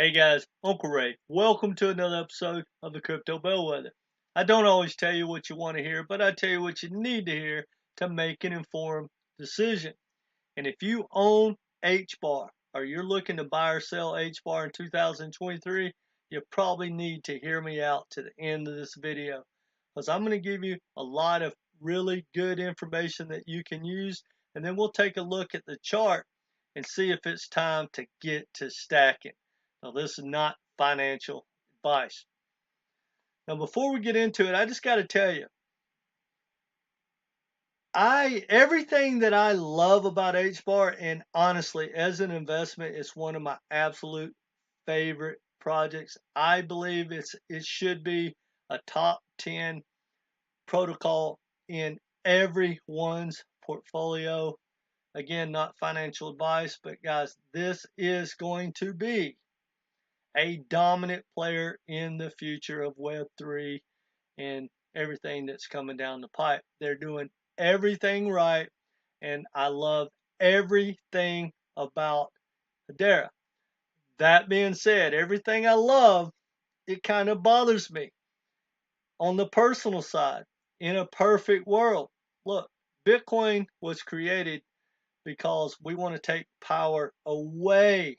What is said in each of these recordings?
Hey guys, Uncle Ray. Welcome to another episode of the Crypto Bellwether. I don't always tell you what you want to hear, but I tell you what you need to hear to make an informed decision. And if you own HBAR or you're looking to buy or sell HBAR in 2023, you probably need to hear me out to the end of this video because I'm going to give you a lot of really good information that you can use, and then we'll take a look at the chart and see if it's time to get to stacking. Now, this is not financial advice. Now, before we get into it, I just got to tell you, everything that I love about HBAR, and honestly, as an investment, it's one of my absolute favorite projects. I believe it should be a top 10 protocol in everyone's portfolio. Again, not financial advice, but guys, this is going to be a dominant player in the future of Web3 and everything that's coming down the pipe. They're doing everything right, and I love everything about Hedera. That being said, everything I love, it kind of bothers me. On the personal side, in a perfect world, look, Bitcoin was created because we want to take power away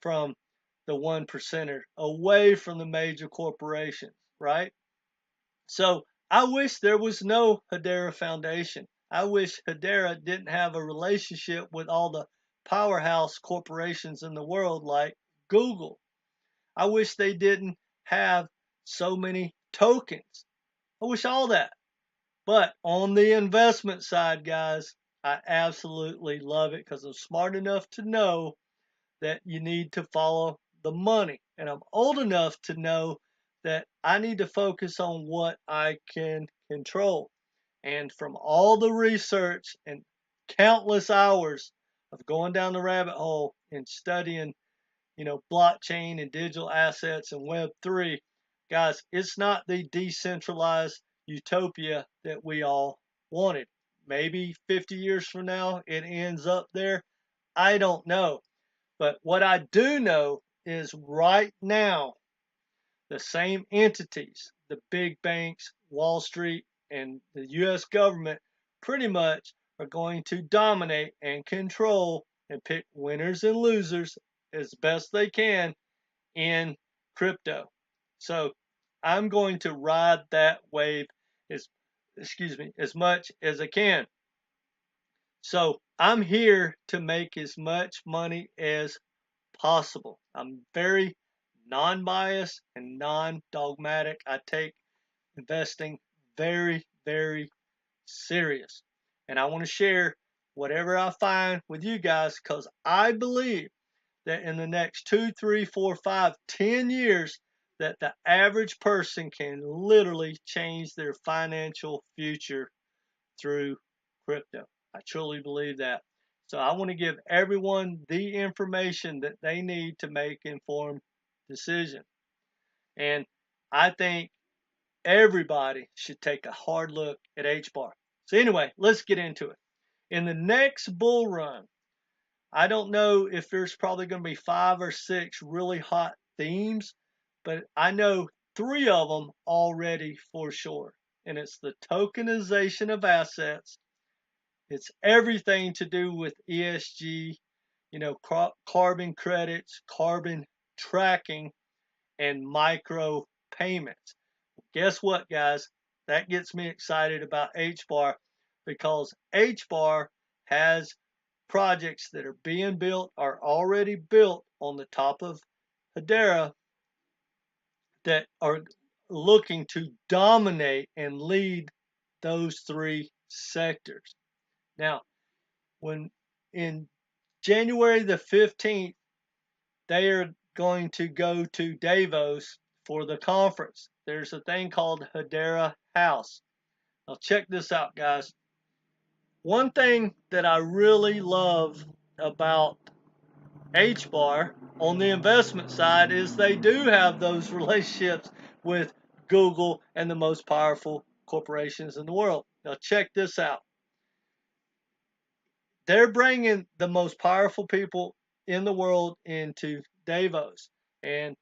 from the 1%er, away from the major corporations, right? So I wish there was no Hedera Foundation. I wish Hedera didn't have a relationship with all the powerhouse corporations in the world like Google. I wish they didn't have so many tokens. I wish all that. But on the investment side, guys, I absolutely love it because I'm smart enough to know that you need to follow the money. And I'm old enough to know that I need to focus on what I can control. And from all the research and countless hours of going down the rabbit hole and studying, blockchain and digital assets and Web3, guys, it's not the decentralized utopia that we all wanted. Maybe 50 years from now it ends up there. I don't know. But what I do know is right now, the same entities, the big banks, Wall Street, and the U.S. government pretty much are going to dominate and control and pick winners and losers as best they can in crypto. So I'm going to ride that wave as much as I can. So I'm here to make as much money as possible. I'm very non-biased and non-dogmatic. I take investing very, very serious. And I want to share whatever I find with you guys because I believe that in the next 2, 3, 4, 5, 10 years, that the average person can literally change their financial future through crypto. I truly believe that. So I want to give everyone the information that they need to make informed decision. And I think everybody should take a hard look at HBAR. So anyway, let's get into it. In the next bull run, I don't know if there's probably going to be 5 or 6 really hot themes, but I know 3 of them already for sure. And it's the tokenization of assets. It's everything to do with ESG, carbon credits, carbon tracking, and micro payments. Guess what, guys? That gets me excited about HBAR because HBAR has projects that are being built, are already built on the top of Hedera that are looking to dominate and lead those 3 sectors. Now, when in January the 15th, they are going to go to Davos for the conference. There's a thing called Hedera Haus. Now, check this out, guys. One thing that I really love about HBAR on the investment side is they do have those relationships with Google and the most powerful corporations in the world. Now, check this out. They're bringing the most powerful people in the world into Davos. And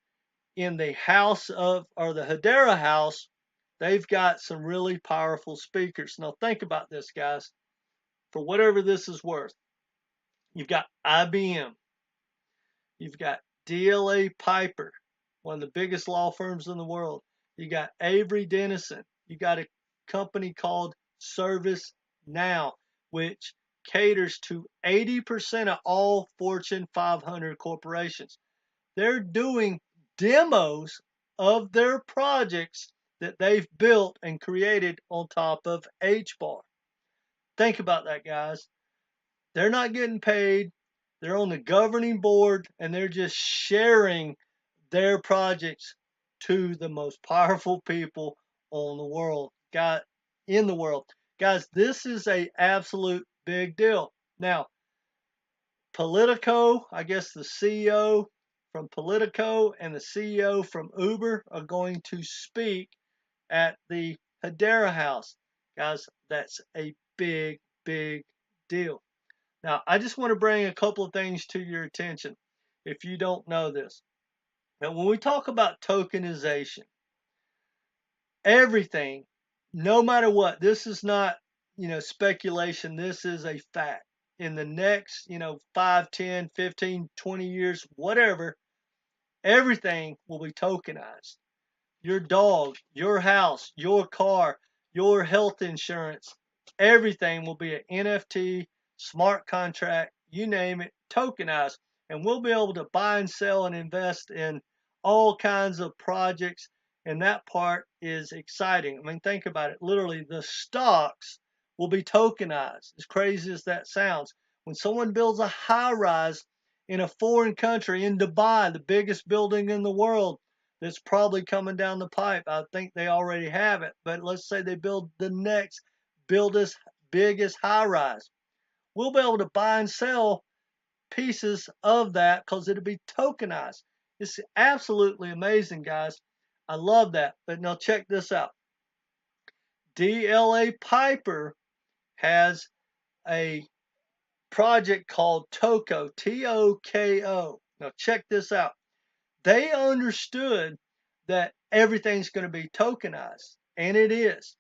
in the house of, or the Hedera house, they've got some really powerful speakers. Now think about this, guys. For whatever this is worth, you've got IBM, you've got DLA Piper, one of the biggest law firms in the world. You got Avery Dennison. You got a company called ServiceNow, which caters to 80% of all Fortune 500 corporations. They're doing demos of their projects that they've built and created on top of HBAR. Think about that, guys. They're not getting paid. They're on the governing board, and they're just sharing their projects to the most powerful people on the world, in the world. Guys, this is a absolute big deal. Now, Politico, I guess the CEO from Politico and the CEO from Uber are going to speak at the Hedera House. Guys, that's a big, big deal. Now, I just want to bring a couple of things to your attention if you don't know this. Now, when we talk about tokenization, everything, no matter what, this is not, speculation. This is a fact. In the next, 5, 10, 15, 20 years, whatever, everything will be tokenized. Your dog, your house, your car, your health insurance, everything will be an NFT, smart contract, you name it, tokenized. And we'll be able to buy and sell and invest in all kinds of projects. And that part is exciting. I mean, think about it. Literally, the stocks will be tokenized, as crazy as that sounds. When someone builds a high rise in a foreign country, in Dubai, the biggest building in the world, that's probably coming down the pipe. I think they already have it, but let's say they build the next biggest high rise. We'll be able to buy and sell pieces of that because it'll be tokenized. It's absolutely amazing, guys. I love that. But now check this out. DLA Piper has a project called TOKO, T-O-K-O. Now check this out. They understood that everything's going to be tokenized, and it is.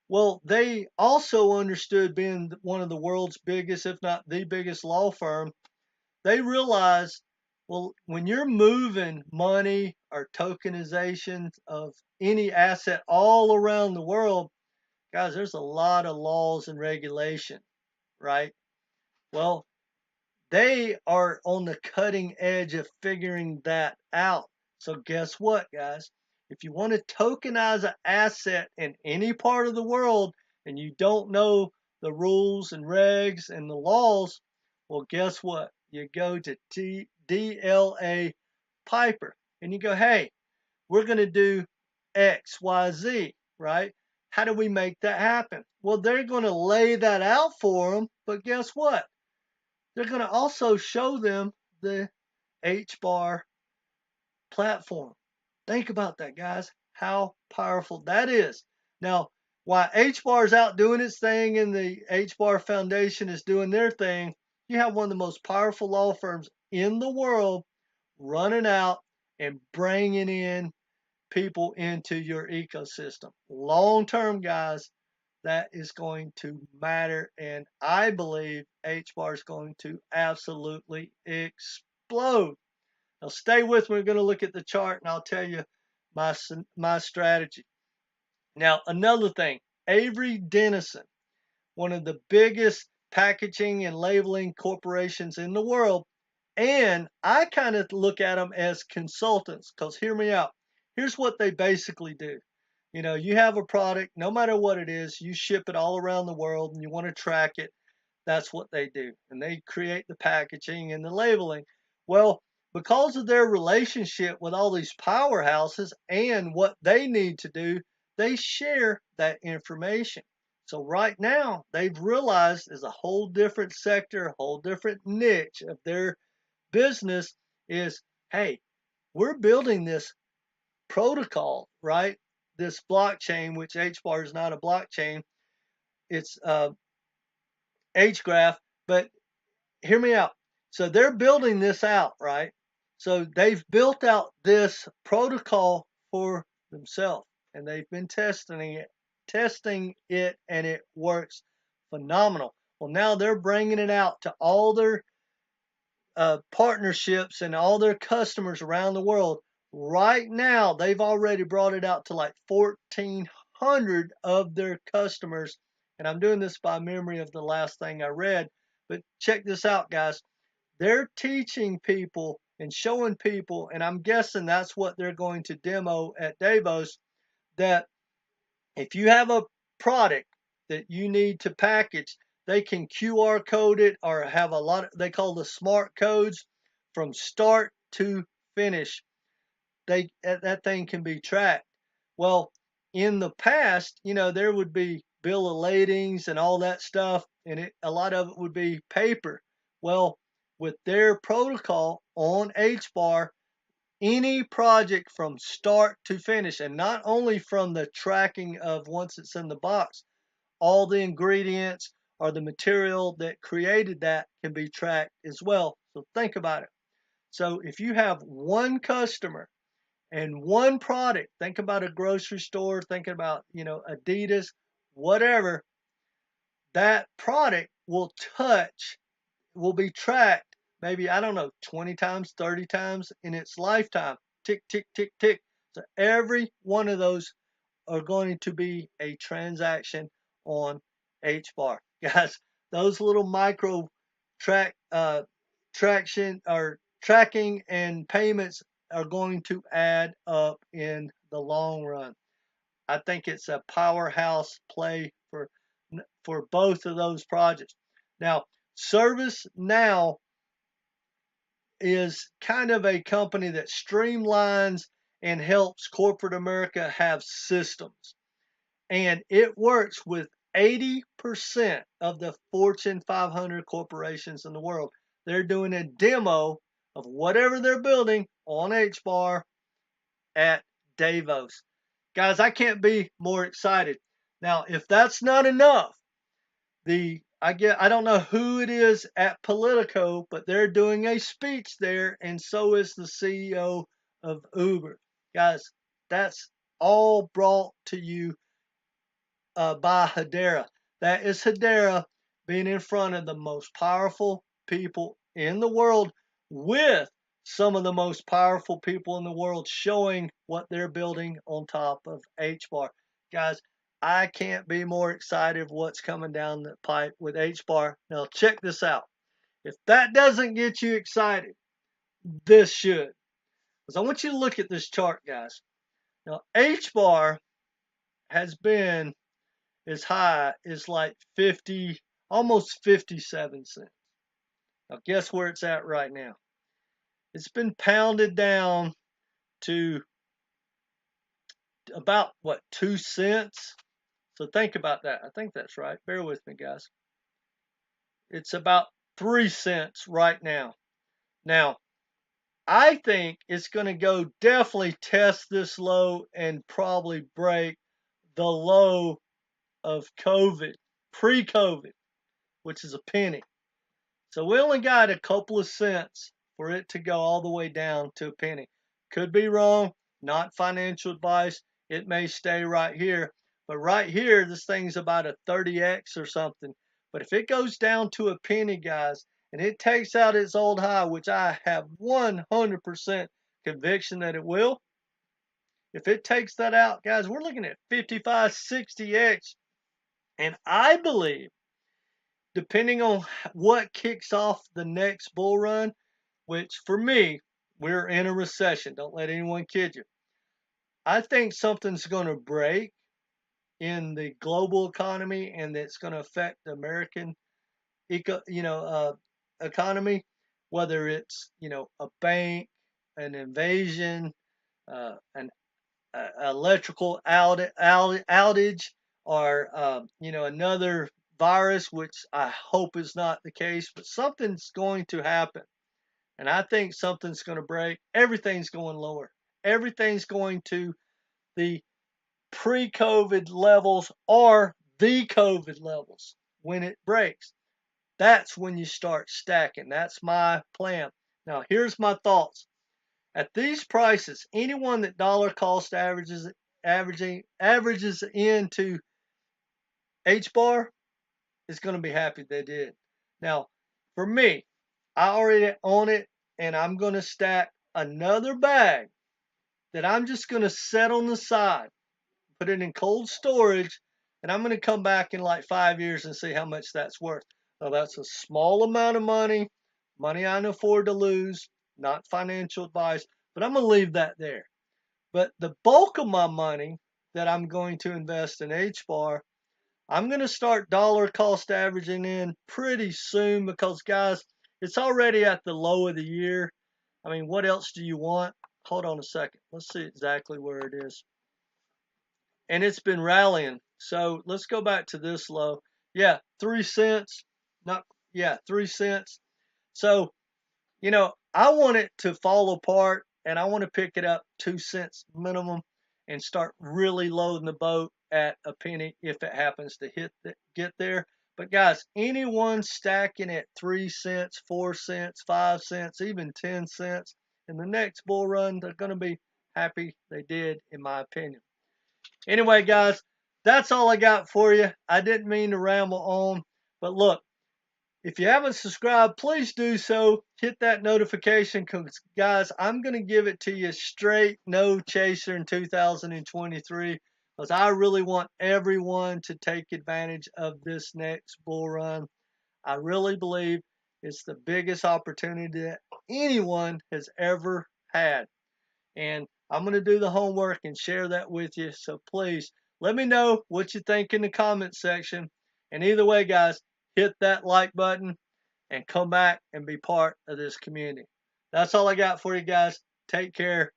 Well, they also understood, being one of the world's biggest, if not the biggest law firm, they realized, well, when you're moving money or tokenization of any asset all around the world, guys, there's a lot of laws and regulation, right? Well, they are on the cutting edge of figuring that out. So guess what, guys? If you want to tokenize an asset in any part of the world and you don't know the rules and regs and the laws, well, guess what? You go to DLA Piper and you go, hey, we're going to do X, Y, Z, right? How do we make that happen? Well, they're going to lay that out for them, but guess what? They're going to also show them the HBAR platform. Think about that, guys, how powerful that is. Now, while HBAR is out doing its thing and the HBAR Foundation is doing their thing, you have one of the most powerful law firms in the world running out and bringing in people into your ecosystem. Long term, guys, that is going to matter, and I believe HBAR is going to absolutely explode. Now stay with me. We're going to look at the chart, and I'll tell you my strategy. Now, another thing, Avery Dennison, one of the biggest packaging and labeling corporations in the world, and I kind of look at them as consultants, because hear me out. Here's what they basically do. You have a product, no matter what it is, you ship it all around the world and you want to track it. That's what they do. And they create the packaging and the labeling. Well, because of their relationship with all these powerhouses and what they need to do, they share that information. So right now, they've realized there's a whole different sector, a whole different niche of their business is, hey, we're building this protocol, right? This blockchain, which HBAR is not a blockchain, it's HGraph, but hear me out. So they're building this out, right? So they've built out this protocol for themselves, and they've been testing it, and it works phenomenal. Well, now they're bringing it out to all their partnerships and all their customers around the world. Right now, they've already brought it out to like 1,400 of their customers. And I'm doing this by memory of the last thing I read. But check this out, guys. They're teaching people and showing people, and I'm guessing that's what they're going to demo at Davos, that if you have a product that you need to package, they can QR code it or have a lot of, they call the smart codes from start to finish. That thing can be tracked. Well, in the past, there would be bill of ladings and all that stuff, and a lot of it would be paper. Well, with their protocol on HBAR, any project from start to finish, and not only from the tracking of once it's in the box, all the ingredients or the material that created that can be tracked as well. So think about it. So if you have one customer and one product, think about a grocery store, thinking about, Adidas, whatever, that product will be tracked maybe, I don't know, 20 times, 30 times in its lifetime. Tick, tick, tick, tick. So every one of those are going to be a transaction on HBAR. Guys, those little micro traction or tracking and payments are going to add up in the long run. I think it's a powerhouse play for both of those projects. Now, ServiceNow is kind of a company that streamlines and helps corporate America have systems. And it works with 80% of the Fortune 500 corporations in the world. They're doing a demo of whatever they're building on HBAR at Davos. Guys, I can't be more excited. Now, if that's not enough, I don't know who it is at Politico, but they're doing a speech there, and so is the CEO of Uber. Guys, that's all brought to you by Hedera. That is Hedera being in front of the most powerful people in the world, with some of the most powerful people in the world showing what they're building on top of HBAR. Guys, I can't be more excited of what's coming down the pipe with HBAR. Now, check this out. If that doesn't get you excited, this should. Because I want you to look at this chart, guys. Now, HBAR has been as high as like 50, almost 57 cents. Now, guess where it's at right now? It's been pounded down to about, 2 cents? So think about that. I think that's right. Bear with me, guys. It's about 3 cents right now. Now, I think it's going to go definitely test this low and probably break the low of COVID, pre-COVID, which is a penny. So we only got a couple of cents for it to go all the way down to a penny. Could be wrong, not financial advice. It may stay right here. But right here, this thing's about a 30x or something. But if it goes down to a penny, guys, and it takes out its old high, which I have 100% conviction that it will, if it takes that out, guys, we're looking at 55, 60x. And I believe, depending on what kicks off the next bull run, which for me, we're in a recession. Don't let anyone kid you. I think something's going to break in the global economy, and it's going to affect the American economy, whether it's, a bank, an invasion, an electrical outage, or, another virus, which I hope is not the case, but something's going to happen. And I think something's going to break. Everything's going lower. Everything's going to the pre-COVID levels or the COVID levels. When it breaks, that's when you start stacking. That's my plan. Now, here's my thoughts. At these prices, anyone that dollar cost averages into HBAR is going to be happy they did. Now, for me, I already own it, and I'm going to stack another bag that I'm just going to set on the side, put it in cold storage, and I'm going to come back in like 5 years and see how much that's worth. Now, that's a small amount of money I can afford to lose, not financial advice, but I'm going to leave that there. But the bulk of my money that I'm going to invest in HBAR, I'm going to start dollar cost averaging in pretty soon because, guys, it's already at the low of the year. I mean, what else do you want? Hold on a second. Let's see exactly where it is. And it's been rallying. So let's go back to this low. Yeah, 3 cents. Not, yeah, 3 cents. So, I want it to fall apart and I want to pick it up 2 cents minimum and start really loading the boat at a penny if it happens to get there. But guys, anyone stacking at 3 cents, 4 cents, 5 cents, even 10 cents in the next bull run, they're going to be happy they did, in my opinion. Anyway, guys, that's all I got for you. I didn't mean to ramble on, but look, if you haven't subscribed, please do so. Hit that notification because, guys, I'm going to give it to you straight, no chaser in 2023 because I really want everyone to take advantage of this next bull run. I really believe it's the biggest opportunity that anyone has ever had. And I'm going to do the homework and share that with you. So please let me know what you think in the comment section. And either way, guys, hit that like button and come back and be part of this community. That's all I got for you guys. Take care.